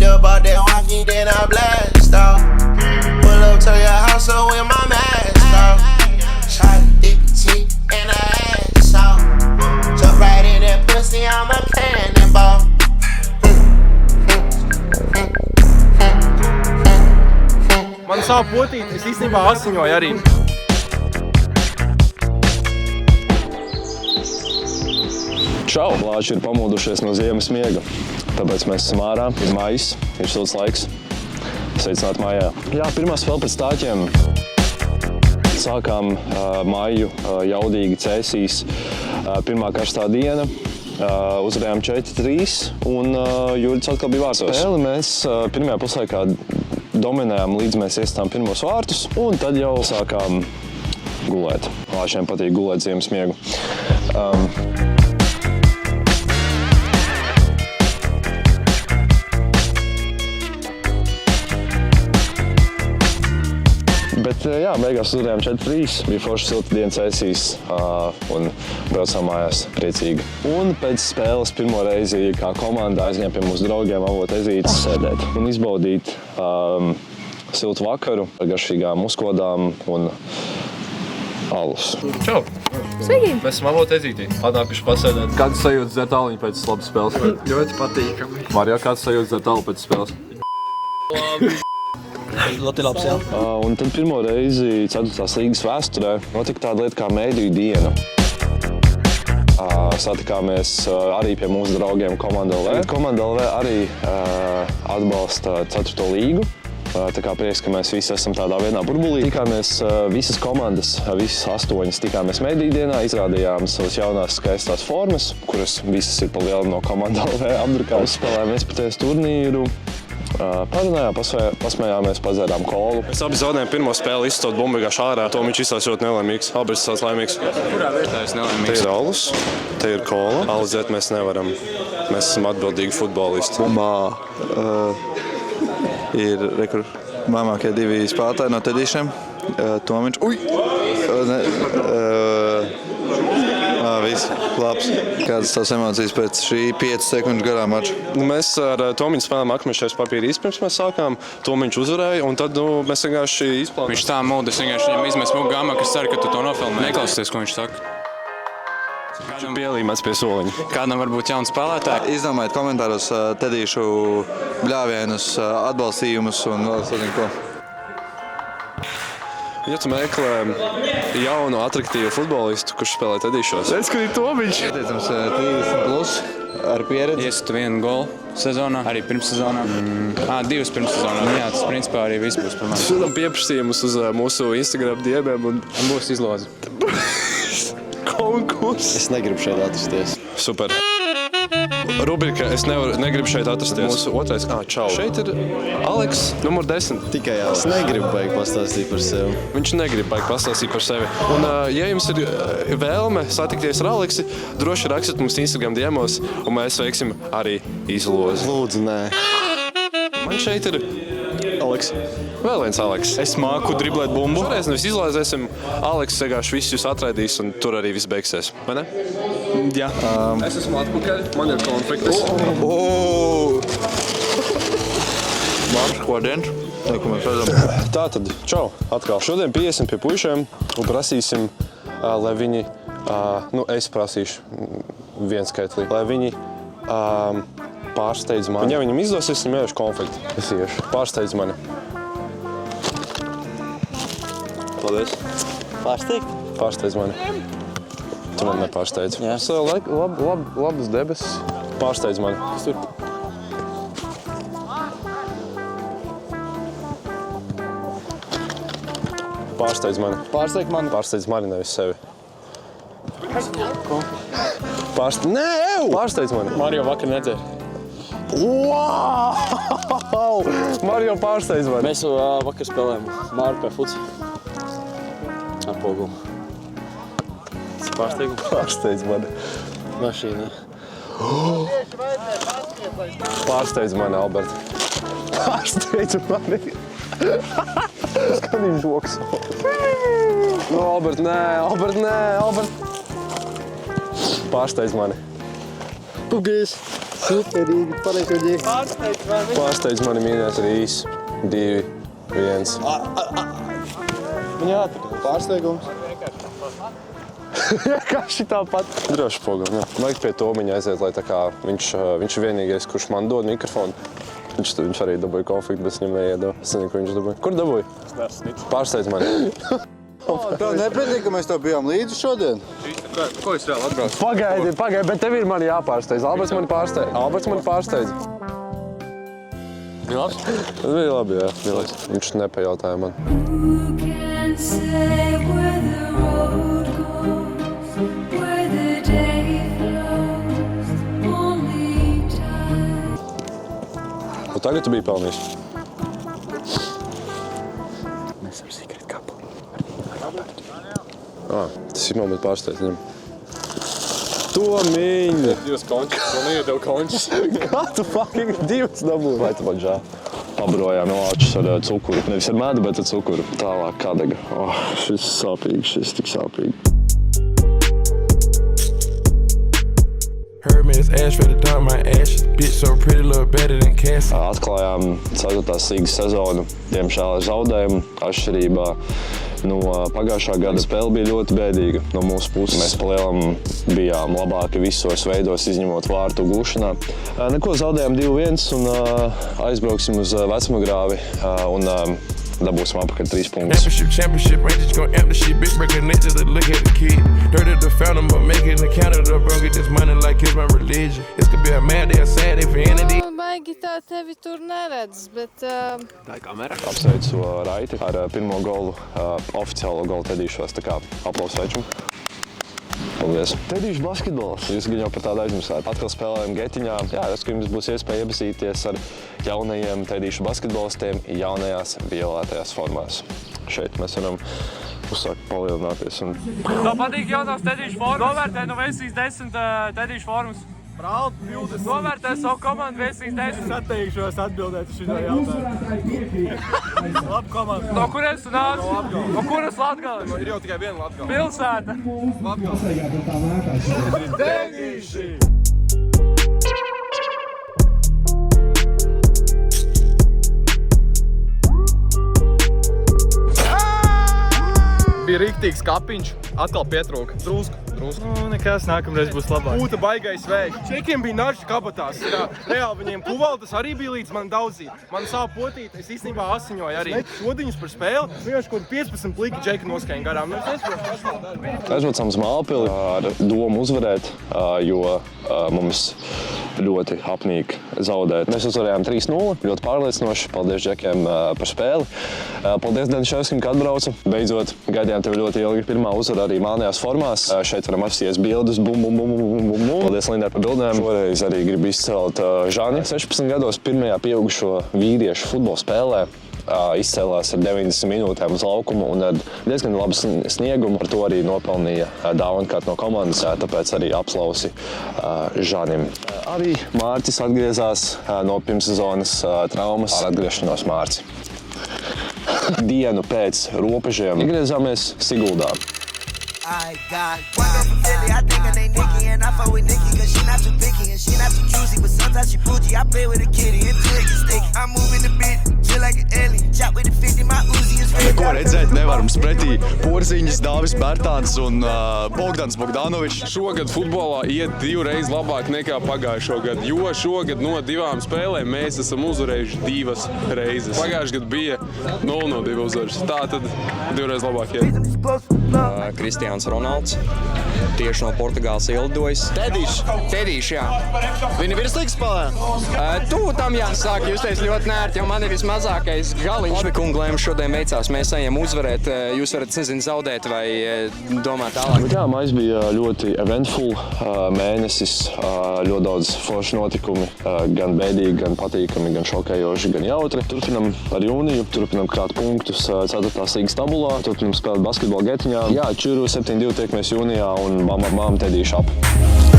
up out that walkie, then I blast off. Pull up to your house up with my mask off. Shot dick T and a ass off. Jump right in that pussy, I'm a cannonball. Man sāp potīt, es īstenībā asiņoju arī. Čau! Lāči ir pamodušies no ziemas miega, tāpēc mēs esam ārā, ir maijs, ir silts laiks. Sveicināt mājā. Jā, pirmā spēle pēc tāķiem. Sākām maiju jaudīgi Cēsīs. Pirmā karstā diena. Uzvarējām 4-3 un Juļs atkal bija vārtos. Spēli mēs pirmajā puslaikā dominējām, līdz mēs iestām pirmos vārtus, un tad jau sākām gulēt. Lāčiem patīk gulēt ziemas miegu. Bet jā, beigās uzvarējām 4-3, bija forša silta diena Cēsīs un braucām mājās priecīgi. Un pēc spēles pirmo reizi kā komanda aizņēma pie mūsu draugiem Avota Ezītes sēdēt un izbaudīt siltu vakaru ar garšīgām uzkodām un alus. Čau! Sveiki! Mēs esam Avota Ezītī, atnākuši pasēdēt. Kāds sajūtas dzert aliņu pēc labas spēles? Ļoti patīkami. Mario, kāds sajūtas dzert alu pēc spēles? Ļoti labs, jā. Un tad pirmo reizi 4. līgas vēsturē notika tāda lieta kā mēdīju diena. Satikāmies arī pie mūsu draugiem Komanda LV. Komanda LV arī atbalsta 4. līgu. Tā kā prieks, ka mēs visi esam tādā vienā burbulī. Tikāmies visas komandas, visas 8 tikāmies mēdīju dienā, izrādījām savas jaunās skaistās formas, kuras visas ir pa lielu no Komanda LV apdrukām. Uzspēlējām vispatēs turnīru. Parunājām, pasmējāmies, padzērām kolu. Mēs abi zaudējām pirmo spēli, izstot bumbu vienkārši ārā. Tomiņš izstās ļoti nelaimīgs. Alberts izstās laimīgs. Kurā vietā esi nelaimīgs? Te ir alus, te ir kola. Alus dzert mēs nevaram. Mēs esam atbildīgi futbolisti. Bumbā ir mamākie 2 spēlētāji no Tedīšiem. Tomiņš. Viss, labs. Kādas tās emocijas pēc šī 5 sekundžu garā mača? Mēs ar Tomiņu spēlējām akmešais papīra izpirms, mēs sākām. Tomiņš uzvarēja, un tad mēs vienkārši izplānojām. Viņš tā mūda, es vienkārši viņam izmesu mūgu gāmā, kas ceru, ka tu to nofilmē. Neklausties, ko viņš saka. Pielīmēts pie soliņa. Kādam varbūt jauns spēlētāji? Izdomājiet komentāros Tedīšu bļāvienus, atbalstījumus un vēl sazinu ko. Ja tu meklē jaunu, atraktīvu futbolistu, kurš spēlē Tedīšos. Redz, kur ir Tomiņš! Ieteicams 30+ ar pieredzi. Iesitu 1 golu sezonā, arī pirmssezonā. 2 pirmssezonā. Jā, tas principā arī viss būs par mani. Sūtam pieprasījumus uz mūsu Instagram diemiem un Būs izloze. konkurss. Es negribu šeit atrasties. Super. Rubrika, es negribu šeit atrasties. Mūsu otrais, čau. Šeit ir Aleks, numur 10. Tikai jā, es negribu baigi pastāstīt par sevi. Viņš negrib baigi pastāstīt par sevi. Un, ja jums ir vēlme satikties ar Aleksi, droši rakstiet mums Instagram diemos, un mēs veiksim arī izlozi. Lūdzu, nē. Man šeit ir Aleks. vēl viens Aleks. Es māku driblēt bumbu. Šoreiz nevis izlāzēsim, Aleks vienkārši visus jūs atraidīs, un tur arī viss beigsies. Vai ne? Jā. Es esmu atpakaļ, man ir konfliktis. Labs, ko dienas? Ko mēs redzam? Tātad, čau, atkal. Šodien pieiesim pie puišiem un prasīsim, lai viņi, es prasīšu viens skaitlī, lai viņi pārsteidz mani. Un ja viņam izdosies, viņam iešu konflikti. Es iešu. Pārsteidz mani. Paldies. Pārsteigt? Pārsteidz mani. Tu man nepārsteidz. Jā. Labas debesis. Pārsteidz mani. Kas tur? Pārsteidz mani. Pārsteigt mani? Pārsteidz mani, nevis sevi. Nē, ev! Pārsteidz mani. Mario vakar nedzer. Wow! Mario pārsteidz mani. Mēs vakar spēlējām Māru pie futs. Ar pogumu. Pārsteidz mani. Mašīnā. Pārsteidz mani, Albert. Pārsteidz mani. Skatījums žoks. Albert, nē. Pārsteidz mani. Pugīs. Superīgi, pareizīgi. Pārsteidz mani mīļais Rīs. 2, 1. Viņa ātrāk. Pārsteigums. Vienkārši tāpat. Droši pogam, jā. Vajag pie Tomiņa aiziet, lai tā kā viņš ir vienīgais, kurš man dod mikrofonu. Viņš arī dabūja konfliktu, bet viņam neiedod. Es nezinu, ko viņš dabūja. Kur dabūja? Pārsteidz mani. Tev nepatīk, ka mēs tev bijām līdzi šodien? Ko es vēl atbraucu? Pagaidi, bet tev ir mani jāpārsteidz. Alberts mani pārsteidz. Bija labs? Tas bija labi, jā. Viņš nepajautāja man. Who can say where the road goes, where the day flows, only time. Un tagad tu biji pelnījis. Mēs esam secret couple. Tas ir man bet pārsteidz viņam. Tomiņ! Divas končas, man iedeva končas. Kā tu fucking divas dabūji? Vai tu man žēl? Pabarojām lāčus ar cukuru. Nevis ar medu, bet ar cukuru. Tālāk kadega. Šis sāpīgi, šis tik sāpīgi. Heard me, it's ash for the dump, my ashes. Bitch so pretty, look better than Cassie. Atklājām 4. līgas sezonu. Diemžēl ar zaudējumu. Atšķirībā no pagājušā gada spēle bija ļoti bēdīga no mūsu puses. Mēs palielam bijām labāki visos veidos, izņemot vārtu gūšanā. Neko zaudējām 2-1 un aizbrauksim uz Vecmagrāvi un dabūsim apakaļ 3 punktus. Championship, Rangers gon' amp the shit. Bitch break her neck just to look at the kid. Dirt at the fountain, but make it in Canada, bro. Get this money like it's my religion. This could be a mad day, a sad day for entity. Baigi tā tevi tur neredz, bet... Tā ir kamera. Apsveicu Raiti ar pirmo golu, oficiālo golu Tedīšos, tā kā aplausu večam. Paldies. Tedīšu basketbols. Jūs gan jau par tādu aizmirsāt. Atkal spēlējam Getiņā. Jā, es, ka jums būs iespēja iepazīties ar jaunajiem Tedīšu basketbolistiem jaunajās violetējās formās. Šeit mēs varam uzsākt palielināties. Tev patīk jaunās Tedīšu formas? Novērtē no versijas 10 Tedīšu formas. Brāl, 20. Novērtē savu komandu versijas 10. Atteikšos atbildēt uz šito jautājumu. Labi komanda. No kurienes tu nāc? No kuras Latgales? Ir jau tikai viena Latgale. Pilsēta. Tedīši! Bija rīktīgs kapiņš, atkal pietrūka. Drusku. Nu, nekas, nākamreiz būs labāk. Būta baigais vējš. Čekiem bija naži kabatās. Reāli viņiem kuvaltas arī bija līdz man daudzīt. Man sāp potīt, es īstenībā asiņoju arī. Šodiņus par spēli, vienkārši kaut 15 pliki džeki noskaņa garām. Aizbraucām uz Mālpili ar domu uzvarēt, jo mums ļoti apnīk zaudēt. Mēs uzvarējām 3-0, ļoti pārliecinoši. Paldies džekiem par spēli. Paldies Deniševskim, ka atbrauca. Beidzot, gaidījām tevi ļoti ilgi. Pirmā uzvara arī mānajās formās. Šeit varam apsties bildes, bum. Paldies Lindai par bildēm. Šoreiz arī gribu izcelt Žani. 16 gados pirmajā pieaugušo vīriešu futbola spēlē izcēlās ar 90 minūtēm uz laukumu un ar diezgan labu sniegumu. Par to arī nopelnīja dāvankārt no komandas, tāpēc arī aplausi Žanim. Arī Mārcis atgriezās no pirmssezonas traumas ar atgriešanos Mārci. Dienu pēc robežiem atgriezāmies Siguldā. I got one girl from Philly, I think her name Nikki, and I fuck with Nikki cause she not too picky and she not too juicy, but sometimes she bougie. I play with a kitty and twig is sticky. I'm moving the bit, chill like an alien. Chop with a 50, my Uzi is ready. Ko redzēt nevar mums pretī Porziņas, Dāvis Bērtāns un Bogdans Bogdanovičs. Šogad futbolā iet 2 reizes labāk nekā pagājušo gadu, jo šogad no 2 spēlēm mēs esam uzvarējuši 2 reizes. Pagājušajā gadā bija 0-2 uzvaras. Tātad 2 reizes labāk iet. Kristiāns Ronalds, tieši no Portugāles ielidojis. Tedīši, jā. Viņa virslīgas spēlē? Tu tam jāsāk justies ļoti nērti, jo man ir vismazākais galiņš. Labi, kungi, lai jums šodien veicās, mēs ejam uzvarēt. Jūs varat, nezinu, zaudēt vai domāt tālāk. Jā, mājas bija ļoti eventful mēnesis, ļoti daudz forši notikumi, gan bēdīgi, gan patīkami, gan šokējoši, gan jautri. Turpinam ar jūniju, turpinam krāt punktus 4. līgas tabulā, turpinam spēlēt basketbolu Getiņā. Jā, čuru 7-2 tiekamies jūnijā un bam Tedīšu ap.